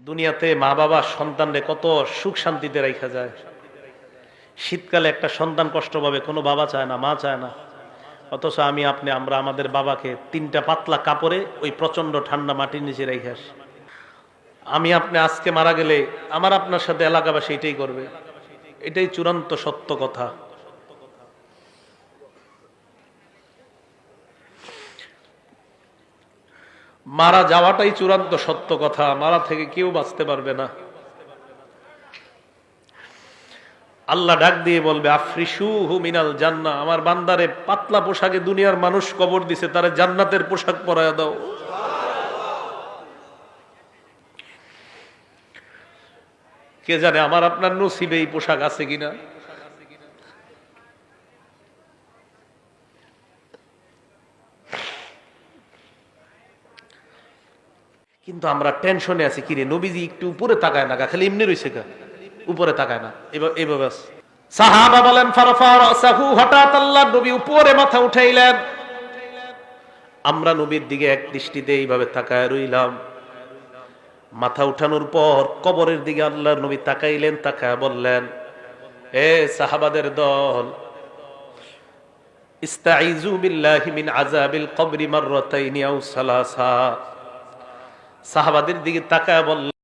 দুনিয়াতে মা বাবা সন্তানরে কত সুখ শান্তিতে রাখা যায়। শীতকালে একটা সন্তান কষ্ট পাবে, কোনো বাবা চায় না, মা চায় না। অথচ আমরা আমাদের বাবাকে 3টা পাতলা কাপড়ে ওই প্রচন্ড ঠান্ডা মাটির নিচে রেখে আসি। আপনি আজকে মারা গেলে আমার আপনার সাথে এলাকাবাসী এটাই করবে। এটাই চূড়ান্ত সত্য কথা। মারা যাওয়াটাই চূড়ান্ত সত্য কথা। মারা থেকে কেউ বাঁচতে পারবে না। আল্লাহ ডাক দিয়ে বলবে, আফরিসুহু মিনাল জান্নাহ, আমার বান্দারে পাতলা পোশাকে দুনিয়ার মানুষ কবর দিছে, তারে জান্নাতের পোশাক পরায়া দাও। কে জানে আমার আপনার নসিবে এই পোশাক আছে কিনা। কিন্তু আমরা টেনশনে আছি, কিরে নবীজি একটু উপরে তাকায় না, খালি এমনি রইছে, উপরে তাকায় না। এভাবে সাহাবা বলেন, ফারফা রাসাহু, হঠাৎ আল্লাহর নবী উপরে মাথা উঠাইলেন। আমরা নবীর দিকে এক দৃষ্টিতে এইভাবে তাকায় রইলাম। মাথা উঠানোর পর কবরের দিকে আল্লাহর নবী তাকাইলেন, তাকায় বললেন, হে সাহাবাদের দল, ইস্তাইযু বিল্লাহি মিন আযাবিল কবরি মাররাতাইনি আও সালাসা। সাহাবাদের দিকে তাকায় বললেন,